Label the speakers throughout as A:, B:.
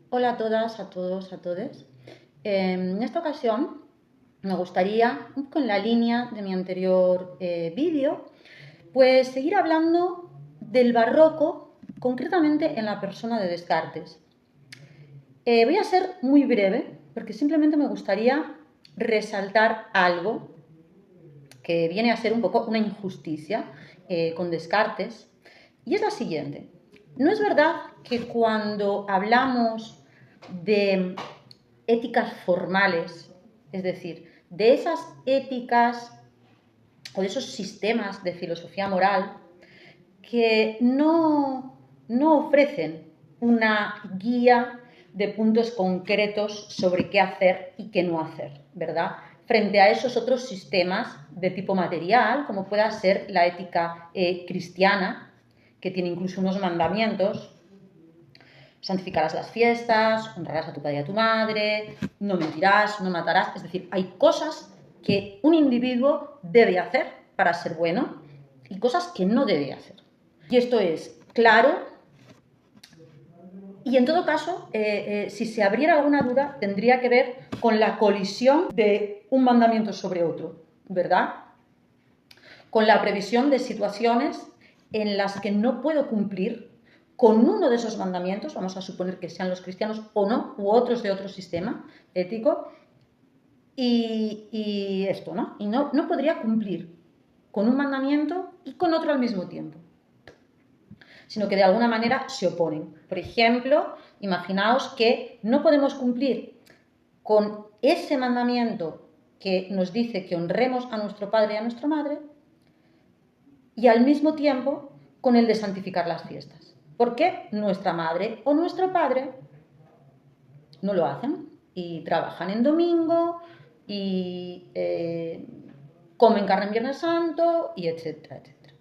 A: Hola a todas, a todos, a todes. En esta ocasión me gustaría, un poco en la línea de mi anterior vídeo, pues seguir hablando del barroco, concretamente en la persona de Descartes. Voy a ser muy breve, porque simplemente me gustaría resaltar algo que viene a ser un poco una injusticia con Descartes, y es la siguiente. No es verdad que cuando hablamos de éticas formales, es decir, de esas éticas o de esos sistemas de filosofía moral que no ofrecen una guía de puntos concretos sobre qué hacer y qué no hacer, ¿verdad? Frente a esos otros sistemas de tipo material, como pueda ser la ética cristiana, que tiene incluso unos mandamientos: santificarás las fiestas, honrarás a tu padre y a tu madre, no mentirás, no matarás. Es decir, hay cosas que un individuo debe hacer para ser bueno y cosas que no debe hacer. Y esto es claro. Y en todo caso, si se abriera alguna duda, tendría que ver con la colisión de un mandamiento sobre otro, ¿verdad? Con la previsión de situaciones en las que no puedo cumplir con uno de esos mandamientos, vamos a suponer que sean los cristianos o no, u otros de otro sistema ético, y esto, ¿no? Y no podría cumplir con un mandamiento y con otro al mismo tiempo, sino que de alguna manera se oponen. Por ejemplo, imaginaos que no podemos cumplir con ese mandamiento que nos dice que honremos a nuestro padre y a nuestra madre, y al mismo tiempo con el de santificar las fiestas. Porque nuestra madre o nuestro padre no lo hacen y trabajan en domingo y comen carne en Viernes Santo y etcétera, etcétera.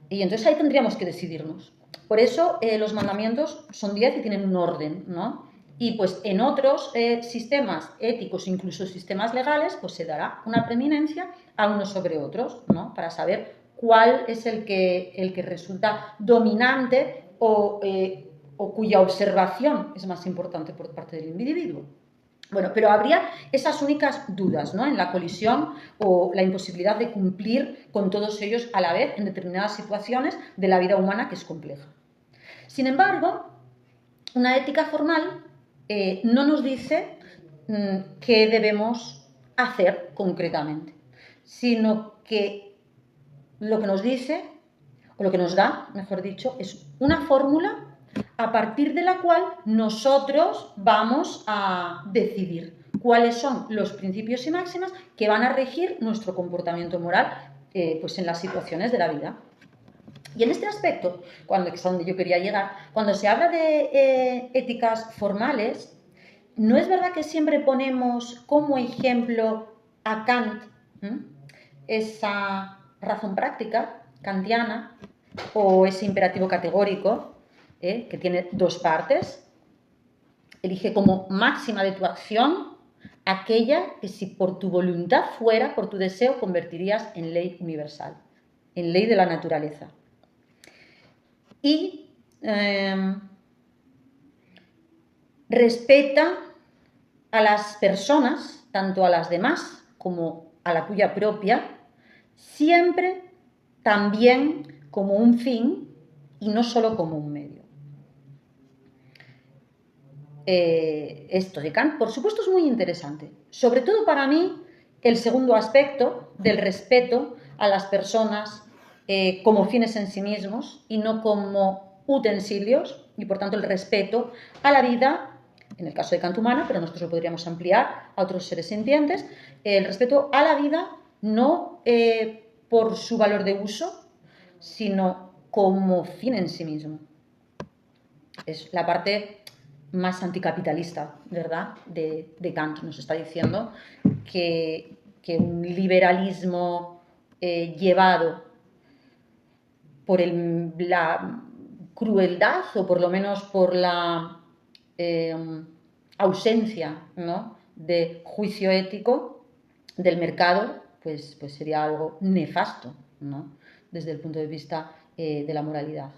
A: Y entonces ahí tendríamos que decidirnos. Por eso los mandamientos son 10 y tienen un orden, ¿no? Y pues en otros sistemas éticos, incluso sistemas legales, pues se dará una preeminencia a unos sobre otros, ¿no? Para saber cuál es el que resulta dominante o cuya observación es más importante por parte del individuo. Bueno, pero habría esas únicas dudas, ¿no? En la colisión o la imposibilidad de cumplir con todos ellos a la vez en determinadas situaciones de la vida humana, que es compleja. Sin embargo, una ética formal no nos dice qué debemos hacer concretamente, sino que lo que nos dice, o lo que nos da, mejor dicho, es una fórmula a partir de la cual nosotros vamos a decidir cuáles son los principios y máximas que van a regir nuestro comportamiento moral pues en las situaciones de la vida. Y en este aspecto, cuando es a donde yo quería llegar, cuando se habla de éticas formales, no es verdad que siempre ponemos como ejemplo a Kant, esa razón práctica kantiana, o ese imperativo categórico, que tiene dos partes. Elige como máxima de tu acción aquella que, si por tu voluntad fuera, por tu deseo, convertirías en ley universal, en ley de la naturaleza. Y respeta a las personas, tanto a las demás como a la tuya propia, siempre también como un fin y no solo como un medio. Esto de Kant, por supuesto, es muy interesante. Sobre todo para mí, el segundo aspecto del respeto a las personas como fines en sí mismos y no como utensilios, y por tanto el respeto a la vida, en el caso de Kant humana, pero nosotros lo podríamos ampliar a otros seres sintientes, el respeto a la vida no por su valor de uso, sino como fin en sí mismo. Es la parte más anticapitalista, ¿verdad?, de Kant. Nos está diciendo que un liberalismo llevado por la crueldad, o por lo menos por la ausencia, ¿no?, de juicio ético del mercado, pues sería algo nefasto, ¿no?, desde el punto de vista de la moralidad.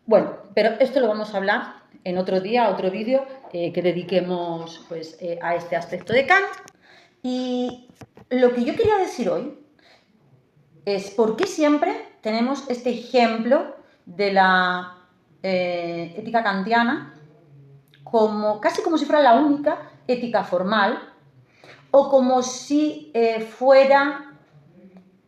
A: Bueno, pero esto lo vamos a hablar en otro día, otro vídeo que dediquemos pues, a este aspecto de Kant. Y lo que yo quería decir hoy es por qué siempre tenemos este ejemplo de la ética kantiana como casi como si fuera la única ética formal o como si fuera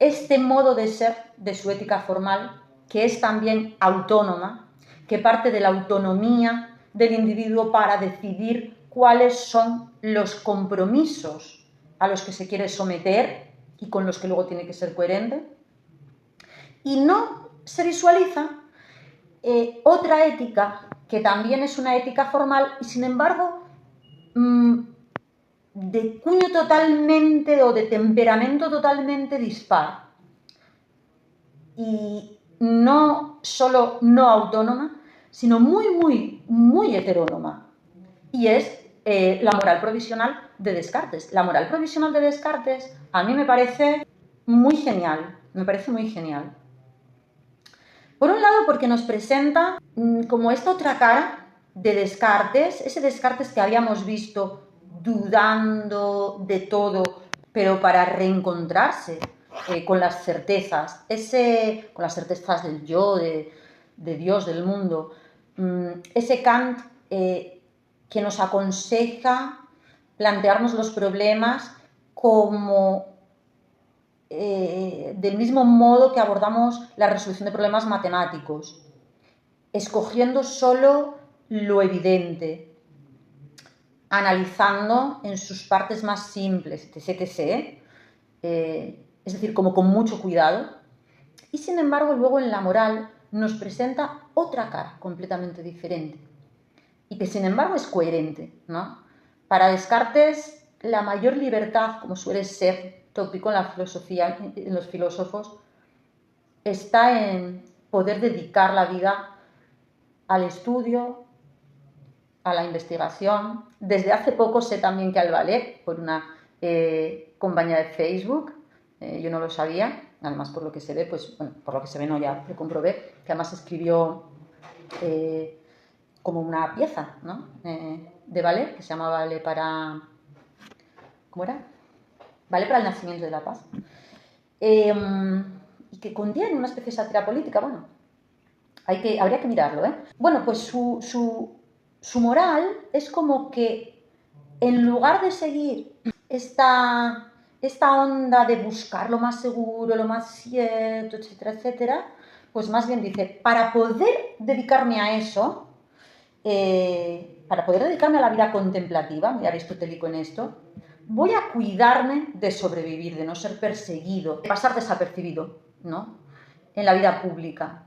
A: este modo de ser de su ética formal, que es también autónoma, que parte de la autonomía del individuo para decidir cuáles son los compromisos a los que se quiere someter y con los que luego tiene que ser coherente. Y no se visualiza otra ética que también es una ética formal y sin embargo de cuño totalmente o de temperamento totalmente dispar y no solo no autónoma, sino muy heterónoma. Y es la moral provisional de Descartes. La moral provisional de Descartes a mí me parece muy genial, Por un lado, porque nos presenta como esta otra cara de Descartes, ese Descartes que habíamos visto dudando de todo, pero para reencontrarse con las certezas, con las certezas del yo, de Dios, del mundo, ese Kant que nos aconseja plantearnos los problemas como del mismo modo que abordamos la resolución de problemas matemáticos, escogiendo solo lo evidente, analizando en sus partes más simples, etc. Es decir, como con mucho cuidado. Y sin embargo, luego en la moral nos presenta otra cara completamente diferente y que sin embargo es coherente, ¿no? Para Descartes, la mayor libertad, como suele ser tópico en la filosofía, en los filósofos, está en poder dedicar la vida al estudio, a la investigación. Desde hace poco sé también que al ballet, por una compañía de Facebook, yo no lo sabía, además por lo que se ve, pues bueno, por lo que se ve no, ya lo comprobé, que además escribió como una pieza, ¿no? De ballet, que se llama Ballet para... ¿Cómo era? Ballet para el nacimiento de la paz. Y que contiene una especie de sátira política, bueno, habría que mirarlo, ¿eh? Bueno, pues su moral es como que en lugar de seguir esta onda de buscar lo más seguro, lo más cierto, etcétera, etcétera, pues más bien dice, para poder dedicarme a eso, para poder dedicarme a la vida contemplativa, muy aristotélico en esto, voy a cuidarme de sobrevivir, de no ser perseguido, de pasar desapercibido, ¿no? En la vida pública.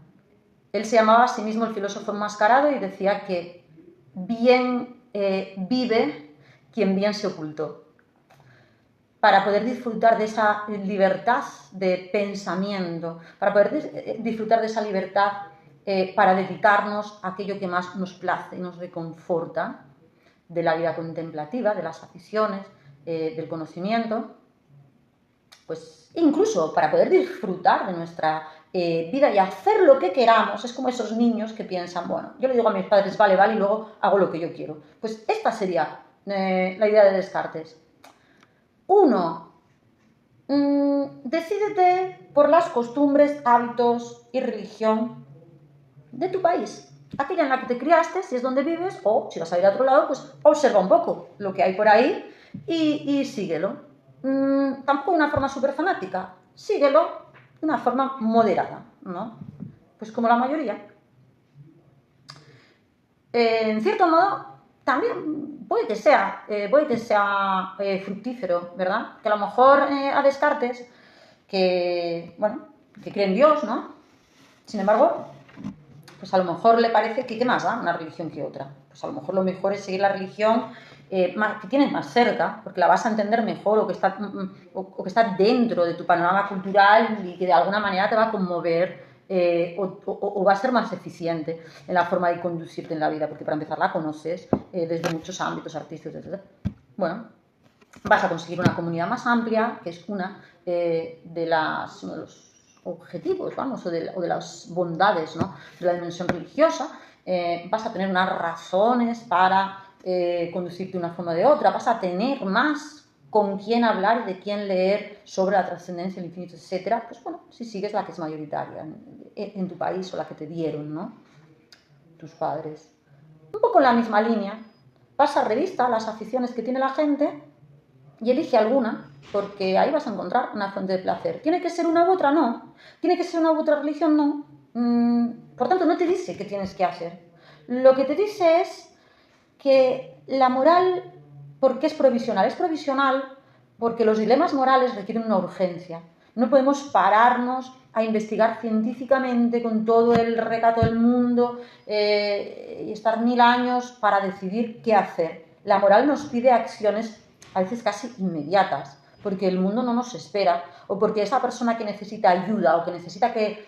A: Él se llamaba a sí mismo el filósofo enmascarado y decía que bien vive quien bien se ocultó. Para poder disfrutar de esa libertad de pensamiento, para poder disfrutar de esa libertad para dedicarnos a aquello que más nos place y nos reconforta de la vida contemplativa, de las aficiones, del conocimiento, pues incluso para poder disfrutar de nuestra vida y hacer lo que queramos. Es como esos niños que piensan, bueno, yo le digo a mis padres, vale, y luego hago lo que yo quiero. Pues esta sería la idea de Descartes. Uno, decídete por las costumbres, hábitos y religión de tu país. Aquella en la que te criaste, si es donde vives, o si vas a ir a otro lado, pues observa un poco lo que hay por ahí y síguelo. Tampoco de una forma súper fanática, síguelo de una forma moderada, ¿no? Pues como la mayoría. En cierto modo, también puede que sea fructífero, ¿verdad? Que a lo mejor a Descartes, que, bueno, que cree en Dios, ¿no? Sin embargo, pues a lo mejor le parece que qué más da una religión que otra. Pues a lo mejor lo mejor es seguir la religión que tienes más cerca, porque la vas a entender mejor o que está dentro de tu panorama cultural y que de alguna manera te va a conmover o va a ser más eficiente en la forma de conducirte en la vida, porque para empezar la conoces desde muchos ámbitos artísticos, etc. Bueno, vas a conseguir una comunidad más amplia, que es uno de los objetivos, vamos, o de las bondades, ¿no?, de la dimensión religiosa, vas a tener unas razones para conducirte de una forma o de otra, vas a tener más con quién hablar y de quién leer sobre la trascendencia, el infinito, etcétera, pues bueno, si sigues la que es mayoritaria en tu país o la que te dieron, ¿no?, tus padres. Un poco en la misma línea, pasa revista las aficiones que tiene la gente y elige alguna, porque ahí vas a encontrar una fuente de placer. ¿Tiene que ser una u otra? No. ¿Tiene que ser una u otra religión? No. Por tanto, no te dice qué tienes que hacer. Lo que te dice es que la moral, ¿por qué es provisional? Es provisional porque los dilemas morales requieren una urgencia. No podemos pararnos a investigar científicamente con todo el recato del mundo y estar 1000 años para decidir qué hacer. La moral nos pide acciones a veces casi inmediatas, porque el mundo no nos espera, o porque esa persona que necesita ayuda o que necesita que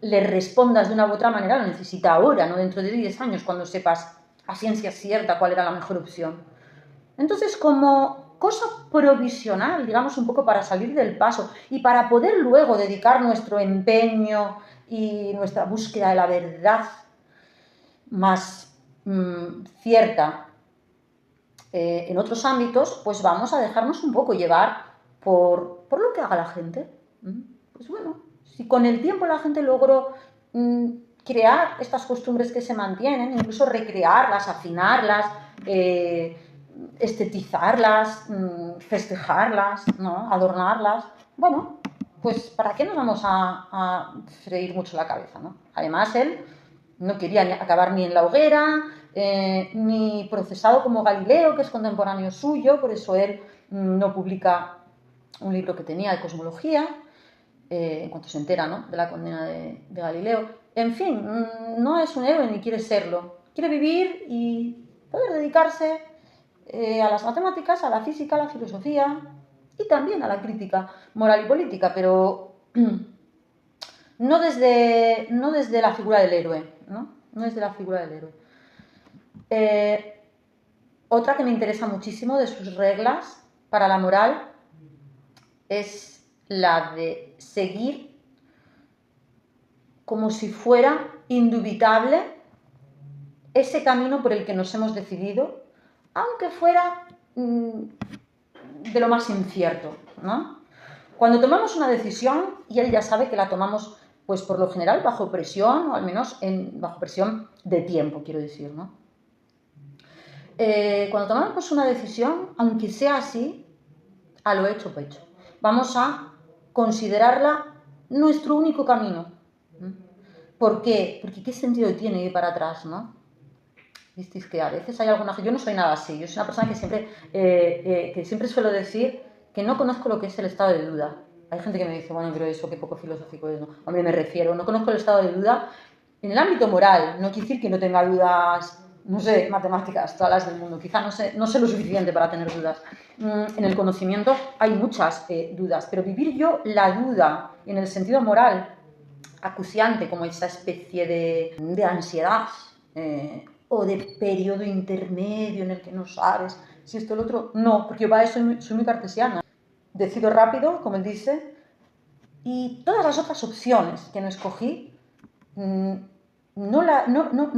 A: le respondas de una u otra manera, lo necesita ahora, no dentro de 10 años, cuando sepas a ciencia cierta cuál era la mejor opción. Entonces, como cosa provisional, digamos, un poco para salir del paso y para poder luego dedicar nuestro empeño y nuestra búsqueda de la verdad más cierta en otros ámbitos, pues vamos a dejarnos un poco llevar por lo que haga la gente. Pues bueno, si con el tiempo la gente logró crear estas costumbres que se mantienen, incluso recrearlas, afinarlas, estetizarlas, festejarlas, ¿no?, adornarlas, bueno, pues ¿para qué nos vamos a freír mucho la cabeza, ¿no? Además, él no quería acabar ni en la hoguera, ni procesado como Galileo, que es contemporáneo suyo, por eso él no publica un libro que tenía de cosmología, en cuanto se entera, ¿no?, de la condena de Galileo. En fin, no es un héroe ni quiere serlo. Quiere vivir y poder dedicarse a las matemáticas, a la física, a la filosofía y también a la crítica moral y política, pero no desde la figura del héroe, ¿no? No desde la figura del héroe. Otra que me interesa muchísimo de sus reglas para la moral es la de seguir como si fuera indubitable ese camino por el que nos hemos decidido, aunque fuera de lo más incierto, ¿no? Cuando tomamos una decisión, y él ya sabe que la tomamos, pues por lo general bajo presión, o al menos bajo presión de tiempo, quiero decir, ¿no? Cuando tomamos una decisión, aunque sea así, a lo hecho pecho, vamos a considerarla nuestro único camino. ¿Por qué? Porque ¿qué sentido tiene ir para atrás, no? Visteis que a veces hay alguna... Yo no soy nada así, yo soy una persona que siempre suelo decir que no conozco lo que es el estado de duda. Hay gente que me dice, bueno, pero eso qué poco filosófico es, ¿no? Hombre, me refiero, no conozco el estado de duda en el ámbito moral, no quiere decir que no tenga dudas, no sé, matemáticas, todas las del mundo, quizá no sé lo suficiente para tener dudas. En el conocimiento hay muchas dudas, pero vivir yo la duda en el sentido moral, acuciante, como esa especie de ansiedad o de periodo intermedio en el que no sabes si esto o lo otro, no, porque yo para eso soy muy cartesiana. Decido rápido, como él dice, y todas las otras opciones que no escogí, no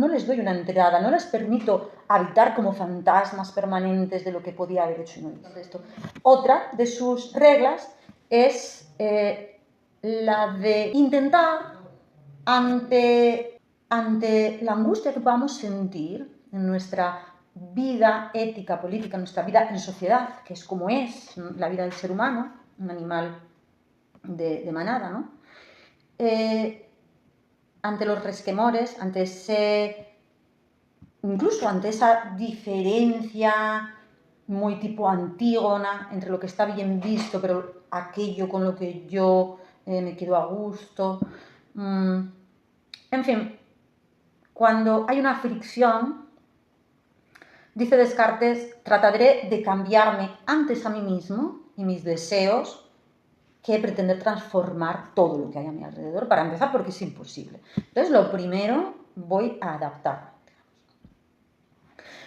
A: les doy una entrada, no les permito habitar como fantasmas permanentes de lo que podía haber hecho y no hice esto. Otra de sus reglas es la de intentar, ante la angustia que podamos sentir en nuestra vida ética, política, en nuestra vida en sociedad, que es como es la vida del ser humano, un animal de manada, ¿no? Ante los resquemores, incluso ante esa diferencia muy tipo Antígona entre lo que está bien visto, pero aquello con lo que yo me quedo a gusto. En fin, cuando hay una fricción, dice Descartes, trataré de cambiarme antes a mí mismo y mis deseos que pretender transformar todo lo que hay a mi alrededor, para empezar, porque es imposible. Entonces, lo primero, voy a adaptar.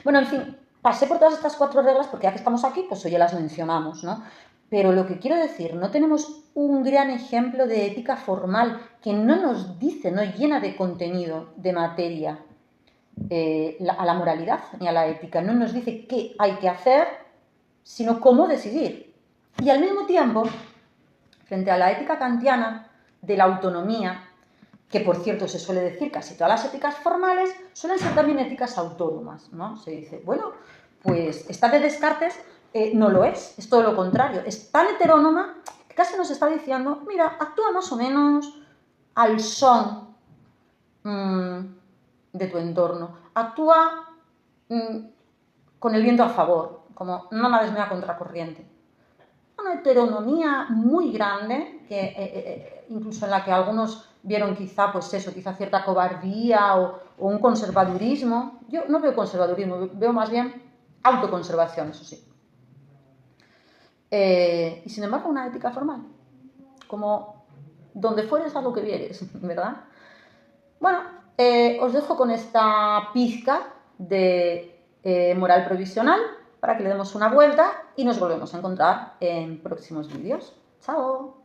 A: Bueno, en fin, pasé por todas estas 4 reglas porque ya que estamos aquí, pues hoy ya las mencionamos, ¿no? Pero lo que quiero decir, no tenemos un gran ejemplo de ética formal que no nos dice, no llena de contenido, de materia, a la moralidad ni a la ética. No nos dice qué hay que hacer, sino cómo decidir. Y al mismo tiempo, frente a la ética kantiana de la autonomía, que por cierto se suele decir casi todas las éticas formales suelen ser también éticas autónomas, ¿no? Se dice, bueno, pues esta de Descartes no lo es todo lo contrario, es tan heterónoma que casi nos está diciendo, mira, actúa más o menos al son de tu entorno, actúa con el viento a favor, como no nades muy a contracorriente. Una heteronomía muy grande, que incluso en la que algunos vieron quizá, pues eso, quizá cierta cobardía o un conservadurismo. Yo no veo conservadurismo, veo más bien autoconservación, eso sí. Y sin embargo, una ética formal, como donde fueres a lo que vieres, ¿verdad? Bueno, os dejo con esta pizca de moral provisional para que le demos una vuelta y nos volvemos a encontrar en próximos vídeos. ¡Chao!